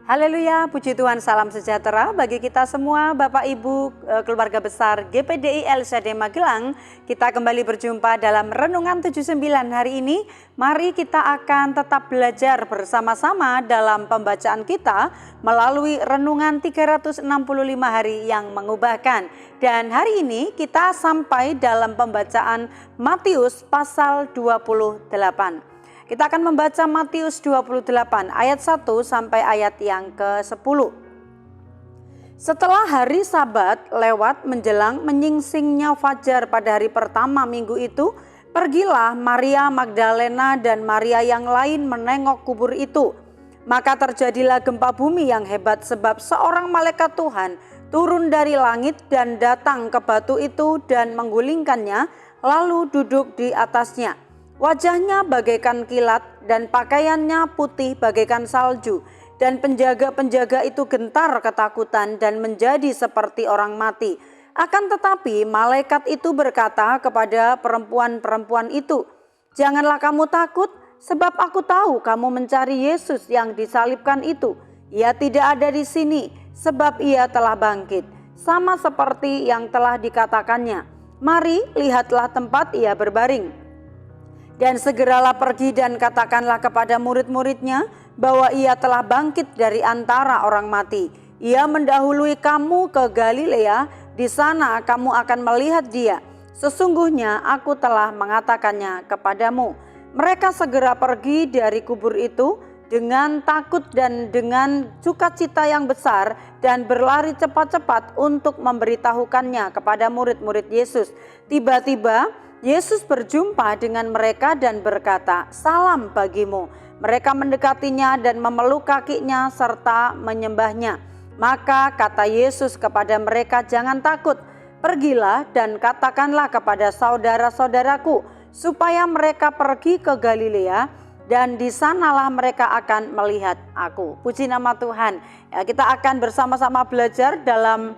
Haleluya, puji Tuhan, salam sejahtera bagi kita semua, Bapak Ibu, keluarga besar GPDI LCD Magelang. Kita kembali berjumpa dalam Renungan 79 hari ini. Mari kita akan tetap belajar bersama-sama dalam pembacaan kita melalui Renungan 365 hari yang mengubahkan. Dan hari ini kita sampai dalam pembacaan Matius pasal 28. Kita akan membaca Matius 28 ayat 1 sampai ayat yang ke-10. Setelah hari Sabat lewat menjelang menyingsingnya fajar pada hari pertama minggu itu, pergilah Maria Magdalena dan Maria yang lain menengok kubur itu. Maka terjadilah gempa bumi yang hebat sebab seorang malaikat Tuhan turun dari langit dan datang ke batu itu dan menggulingkannya lalu duduk di atasnya. Wajahnya bagaikan kilat dan pakaiannya putih bagaikan salju, dan penjaga-penjaga itu gentar ketakutan dan menjadi seperti orang mati. Akan tetapi malaikat itu berkata kepada perempuan-perempuan itu, "Janganlah kamu takut, sebab aku tahu kamu mencari Yesus yang disalibkan itu. Ia tidak ada di sini, sebab ia telah bangkit, sama seperti yang telah dikatakannya. Mari, lihatlah tempat ia berbaring. Dan segeralah pergi dan katakanlah kepada murid-muridnya bahwa ia telah bangkit dari antara orang mati. Ia mendahului kamu ke Galilea, di sana kamu akan melihat dia. Sesungguhnya aku telah mengatakannya kepadamu." Mereka segera pergi dari kubur itu dengan takut dan dengan sukacita yang besar dan berlari cepat-cepat untuk memberitahukannya kepada murid-murid Yesus. Tiba-tiba Yesus berjumpa dengan mereka dan berkata, "Salam bagimu." Mereka mendekatinya dan memeluk kakinya serta menyembahnya. Maka kata Yesus kepada mereka, "Jangan takut, pergilah dan katakanlah kepada saudara-saudaraku supaya mereka pergi ke Galilea, dan di sanalah mereka akan melihat aku." Puji nama Tuhan. Ya, kita akan bersama-sama belajar dalam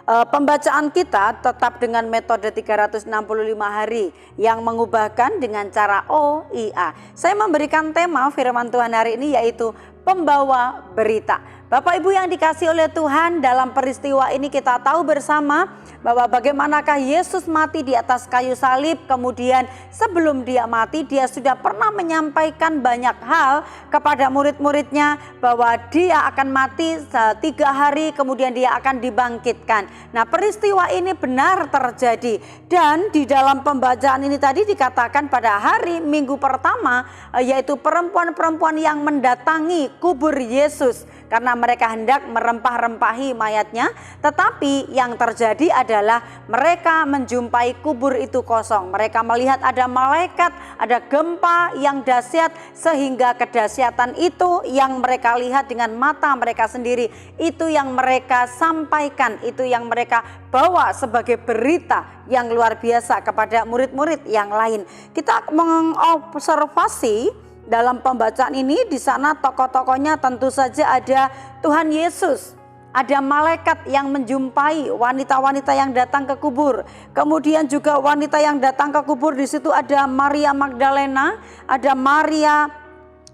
pembacaan kita tetap dengan metode 365 hari yang mengubahkan dengan cara OIA. Saya memberikan tema firman Tuhan hari ini yaitu pembawa berita. Bapak Ibu yang dikasihi oleh Tuhan, dalam peristiwa ini kita tahu bersama bahwa bagaimanakah Yesus mati di atas kayu salib. Kemudian sebelum dia mati, dia sudah pernah menyampaikan banyak hal kepada murid-muridnya bahwa dia akan mati 3 hari, kemudian dia akan dibangkitkan. Nah, peristiwa ini benar terjadi, dan di dalam pembacaan ini tadi dikatakan pada hari Minggu pertama, yaitu perempuan-perempuan yang mendatangi kubur Yesus karena mereka hendak merempah-rempahi mayatnya. Tetapi yang terjadi adalah mereka menjumpai kubur itu kosong. Mereka melihat ada malaikat, ada gempa yang dahsyat, sehingga kedahsyatan itu yang mereka lihat dengan mata mereka sendiri, itu yang mereka sampaikan, itu yang mereka bawa sebagai berita yang luar biasa kepada murid-murid yang lain. Kita mengobservasi dalam pembacaan ini, di sana tokoh-tokohnya tentu saja ada Tuhan Yesus, ada malaikat yang menjumpai wanita-wanita yang datang ke kubur. Kemudian juga wanita yang datang ke kubur, di situ ada Maria Magdalena, ada Maria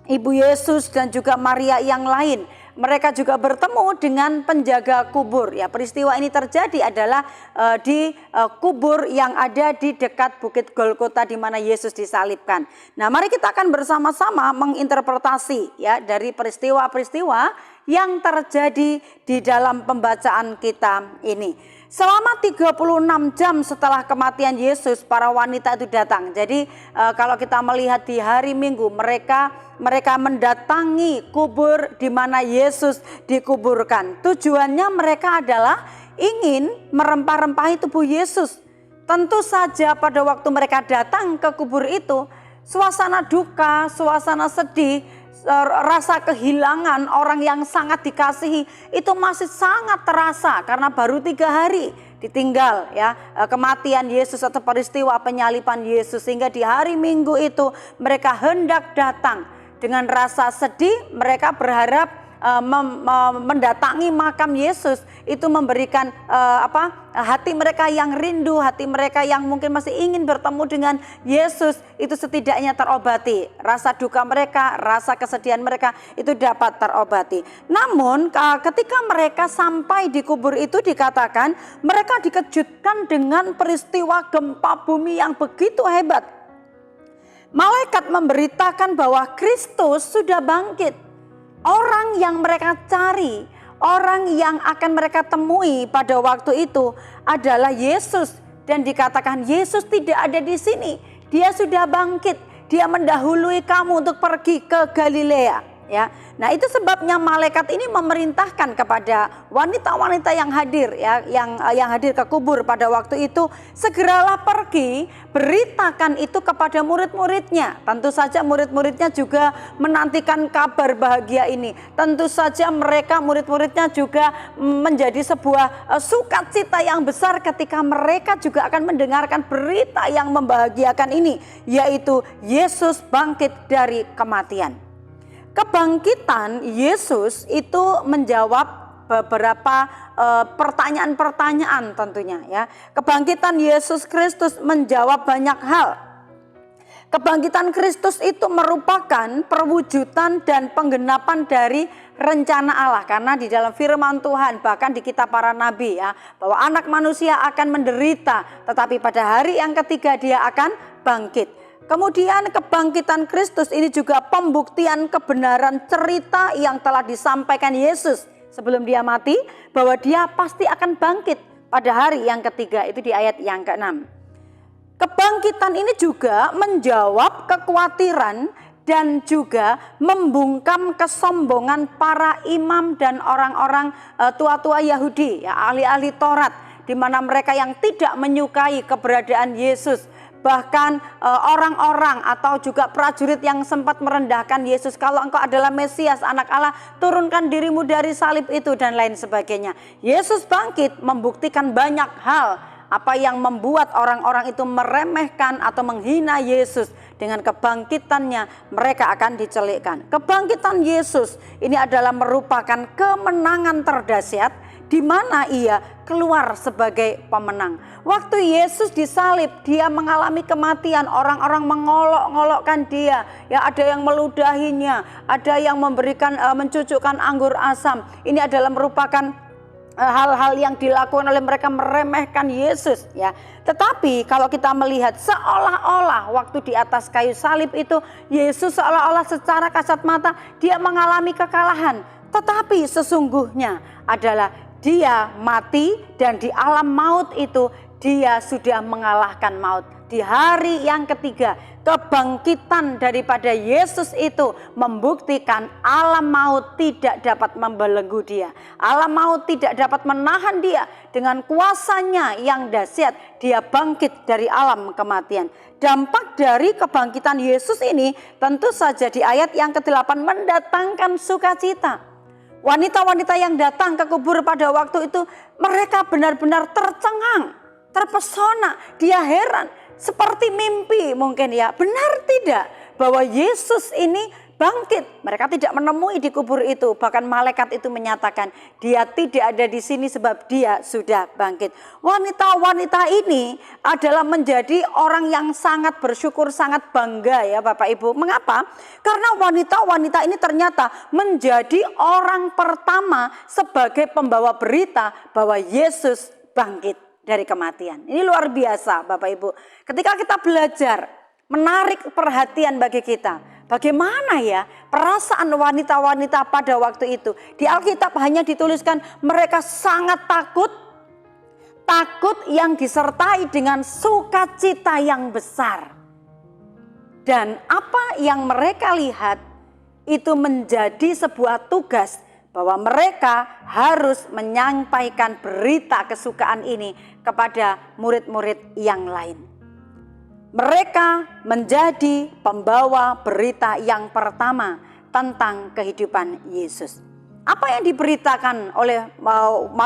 Ibu Yesus, dan juga Maria yang lain. Mereka juga bertemu dengan penjaga kubur. Ya, peristiwa ini terjadi adalah di kubur yang ada di dekat Bukit Golgota di mana Yesus disalibkan. Nah, mari kita akan bersama-sama menginterpretasi ya dari peristiwa-peristiwa yang terjadi di dalam pembacaan kita ini. Selama 36 jam setelah kematian Yesus, para wanita itu datang. Jadi kalau kita melihat di hari Minggu, mereka mendatangi kubur di mana Yesus dikuburkan. Tujuannya mereka adalah ingin merempah-rempahi tubuh Yesus. Tentu saja pada waktu mereka datang ke kubur itu, suasana duka, suasana sedih, rasa kehilangan orang yang sangat dikasihi itu masih sangat terasa karena baru 3 hari ditinggal ya kematian Yesus atau peristiwa penyaliban Yesus, sehingga di hari Minggu itu mereka hendak datang dengan rasa sedih. Mereka berharap mendatangi makam Yesus itu memberikan hati mereka yang rindu, hati mereka yang mungkin masih ingin bertemu dengan Yesus itu setidaknya terobati. Rasa duka mereka, rasa kesedihan mereka itu dapat terobati. Namun ketika mereka sampai di kubur itu dikatakan mereka dikejutkan dengan peristiwa gempa bumi yang begitu hebat. Malaikat memberitakan bahwa Kristus sudah bangkit. Orang yang mereka cari, orang yang akan mereka temui pada waktu itu adalah Yesus. Dan dikatakan Yesus tidak ada di sini. Dia sudah bangkit. Dia mendahului kamu untuk pergi ke Galilea. Ya, nah itu sebabnya malaikat ini memerintahkan kepada wanita-wanita yang hadir, ya, yang hadir ke kubur pada waktu itu, segeralah pergi, beritakan itu kepada murid-muridnya. Tentu saja murid-muridnya juga menantikan kabar bahagia ini. Tentu saja mereka murid-muridnya juga menjadi sebuah sukacita yang besar ketika mereka juga akan mendengarkan berita yang membahagiakan ini, yaitu Yesus bangkit dari kematian. Kebangkitan Yesus itu menjawab beberapa pertanyaan-pertanyaan tentunya, ya. Kebangkitan Yesus Kristus menjawab banyak hal. Kebangkitan Kristus itu merupakan perwujudan dan penggenapan dari rencana Allah, karena di dalam firman Tuhan bahkan di kitab para nabi, ya, bahwa anak manusia akan menderita tetapi pada hari yang ketiga dia akan bangkit. Kemudian kebangkitan Kristus ini juga pembuktian kebenaran cerita yang telah disampaikan Yesus sebelum dia mati, bahwa dia pasti akan bangkit pada hari yang ketiga, itu di ayat yang ke-6. Kebangkitan ini juga menjawab kekhawatiran dan juga membungkam kesombongan para imam dan orang-orang tua-tua Yahudi, ya, ahli-ahli Taurat, di mana mereka yang tidak menyukai keberadaan Yesus. Bahkan orang-orang atau juga prajurit yang sempat merendahkan Yesus, kalau engkau adalah Mesias, anak Allah, turunkan dirimu dari salib itu dan lain sebagainya. Yesus bangkit membuktikan banyak hal apa yang membuat orang-orang itu meremehkan atau menghina Yesus. Dengan kebangkitannya mereka akan dicelikkan. Kebangkitan Yesus ini adalah merupakan kemenangan terdahsyat di mana ia keluar sebagai pemenang. Waktu Yesus disalib, dia mengalami kematian, orang-orang mengolok-ngolokkan dia, ya, ada yang meludahinya, ada yang memberikan mencucukkan anggur asam. Ini adalah merupakan hal-hal yang dilakukan oleh mereka, meremehkan Yesus, ya. Tetapi kalau kita melihat seolah-olah waktu di atas kayu salib itu Yesus seolah-olah secara kasat mata dia mengalami kekalahan, tetapi sesungguhnya adalah dia mati dan di alam maut itu dia sudah mengalahkan maut. Di hari yang ketiga, kebangkitan daripada Yesus itu membuktikan alam maut tidak dapat membelenggu dia. Alam maut tidak dapat menahan dia. Dengan kuasanya yang dahsyat, dia bangkit dari alam kematian. Dampak dari kebangkitan Yesus ini tentu saja di ayat yang ke-8 mendatangkan sukacita. Wanita-wanita yang datang ke kubur pada waktu itu, mereka benar-benar tercengang, terpesona, dia heran, seperti mimpi mungkin, ya. Benar tidak bahwa Yesus ini bangkit? Mereka tidak menemui di kubur itu, bahkan malaikat itu menyatakan dia tidak ada di sini sebab dia sudah bangkit. Wanita-wanita ini adalah menjadi orang yang sangat bersyukur, sangat bangga, ya Bapak Ibu. Mengapa? Karena wanita-wanita ini ternyata menjadi orang pertama sebagai pembawa berita bahwa Yesus bangkit dari kematian. Ini luar biasa Bapak Ibu. Ketika kita belajar, menarik perhatian bagi kita. Bagaimana ya perasaan wanita-wanita pada waktu itu? Di Alkitab hanya dituliskan mereka sangat takut. Takut yang disertai dengan sukacita yang besar. Dan apa yang mereka lihat itu menjadi sebuah tugas bahwa mereka harus menyampaikan berita kesukaan ini kepada murid-murid yang lain. Mereka menjadi pembawa berita yang pertama tentang kehidupan Yesus. Apa yang diberitakan oleh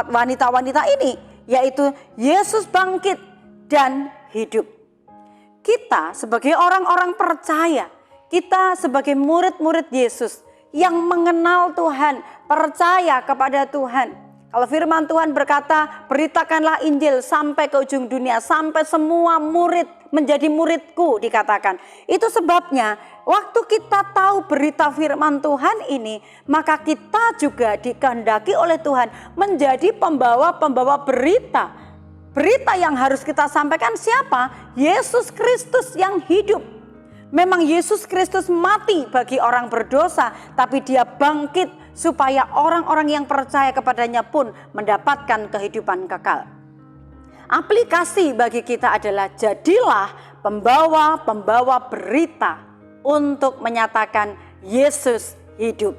wanita-wanita ini? Yaitu Yesus bangkit dan hidup. Kita sebagai orang-orang percaya, kita sebagai murid-murid Yesus yang mengenal Tuhan, percaya kepada Tuhan. Kalau firman Tuhan berkata, beritakanlah Injil sampai ke ujung dunia, sampai semua murid menjadi muridku dikatakan. Itu sebabnya waktu kita tahu berita firman Tuhan ini, maka kita juga dikehendaki oleh Tuhan menjadi pembawa-pembawa berita. Berita yang harus kita sampaikan siapa? Yesus Kristus yang hidup. Memang Yesus Kristus mati bagi orang berdosa, tapi dia bangkit supaya orang-orang yang percaya kepadanya pun mendapatkan kehidupan kekal. Aplikasi bagi kita adalah jadilah pembawa-pembawa berita untuk menyatakan Yesus hidup.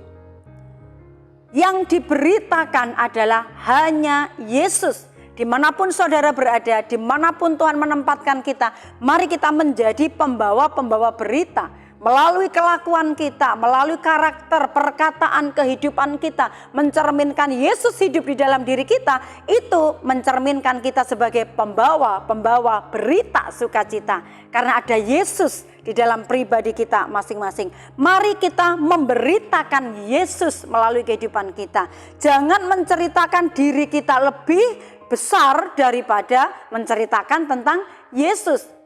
Yang diberitakan adalah hanya Yesus. Dimanapun saudara berada, dimanapun Tuhan menempatkan kita, mari kita menjadi pembawa-pembawa berita. Melalui kelakuan kita, melalui karakter, perkataan, kehidupan kita, mencerminkan Yesus hidup di dalam diri kita, itu mencerminkan kita sebagai pembawa-pembawa berita sukacita. Karena ada Yesus di dalam pribadi kita masing-masing. Mari kita memberitakan Yesus melalui kehidupan kita. Jangan menceritakan diri kita lebih besar daripada menceritakan tentang Yesus.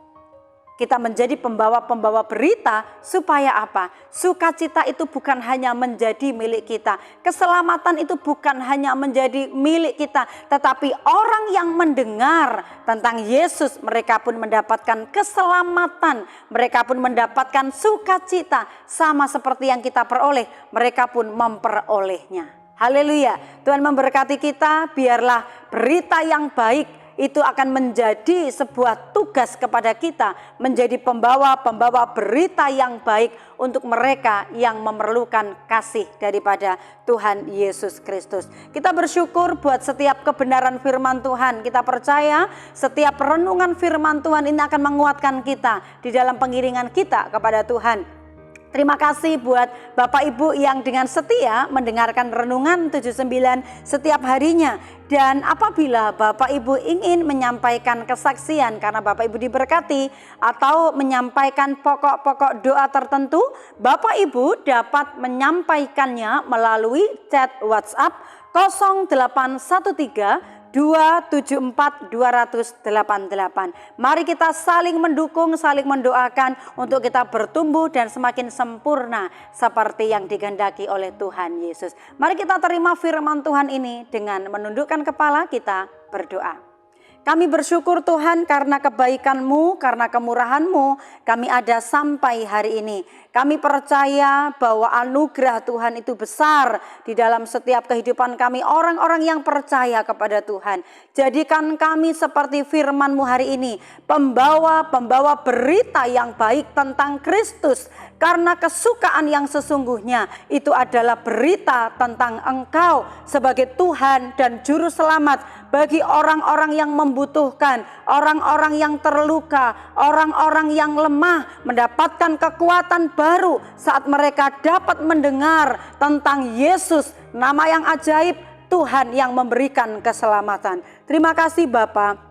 Kita menjadi pembawa-pembawa berita supaya apa? Sukacita itu bukan hanya menjadi milik kita. Keselamatan itu bukan hanya menjadi milik kita. Tetapi orang yang mendengar tentang Yesus, mereka pun mendapatkan keselamatan. Mereka pun mendapatkan sukacita. Sama seperti yang kita peroleh, mereka pun memperolehnya. Haleluya. Tuhan memberkati kita, biarlah berita yang baik itu akan menjadi sebuah tugas kepada kita, menjadi pembawa-pembawa berita yang baik untuk mereka yang memerlukan kasih daripada Tuhan Yesus Kristus. Kita bersyukur buat setiap kebenaran firman Tuhan. Kita percaya setiap renungan firman Tuhan ini akan menguatkan kita di dalam pengiringan kita kepada Tuhan. Terima kasih buat Bapak Ibu yang dengan setia mendengarkan renungan 79 setiap harinya. Dan apabila Bapak Ibu ingin menyampaikan kesaksian karena Bapak Ibu diberkati atau menyampaikan pokok-pokok doa tertentu, Bapak Ibu dapat menyampaikannya melalui chat WhatsApp 0813 274 288. Mari kita saling mendukung, saling mendoakan untuk kita bertumbuh dan semakin sempurna seperti yang dikehendaki oleh Tuhan Yesus. Mari kita terima firman Tuhan ini dengan menundukkan kepala, kita berdoa. Kami bersyukur Tuhan karena kebaikan-Mu, karena kemurahan-Mu kami ada sampai hari ini. Kami percaya bahwa anugerah Tuhan itu besar di dalam setiap kehidupan kami, orang-orang yang percaya kepada Tuhan. Jadikan kami seperti firman-Mu hari ini, pembawa-pembawa berita yang baik tentang Kristus. Karena kesukaan yang sesungguhnya itu adalah berita tentang Engkau sebagai Tuhan dan Juru Selamat bagi orang-orang yang membutuhkan, orang-orang yang terluka, orang-orang yang lemah mendapatkan kekuatan baru saat mereka dapat mendengar tentang Yesus, nama yang ajaib, Tuhan yang memberikan keselamatan. Terima kasih Bapa.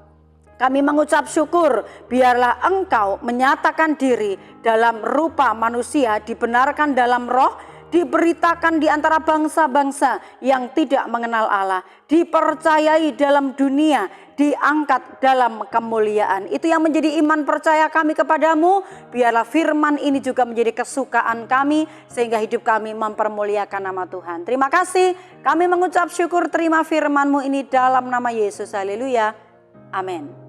Kami mengucap syukur, biarlah Engkau menyatakan diri dalam rupa manusia, dibenarkan dalam roh, diberitakan di antara bangsa-bangsa yang tidak mengenal Allah, dipercayai dalam dunia, diangkat dalam kemuliaan. Itu yang menjadi iman percaya kami kepadamu. Biarlah firman ini juga menjadi kesukaan kami, sehingga hidup kami mempermuliakan nama Tuhan. Terima kasih, kami mengucap syukur terima firman-Mu ini dalam nama Yesus. Haleluya. Amin.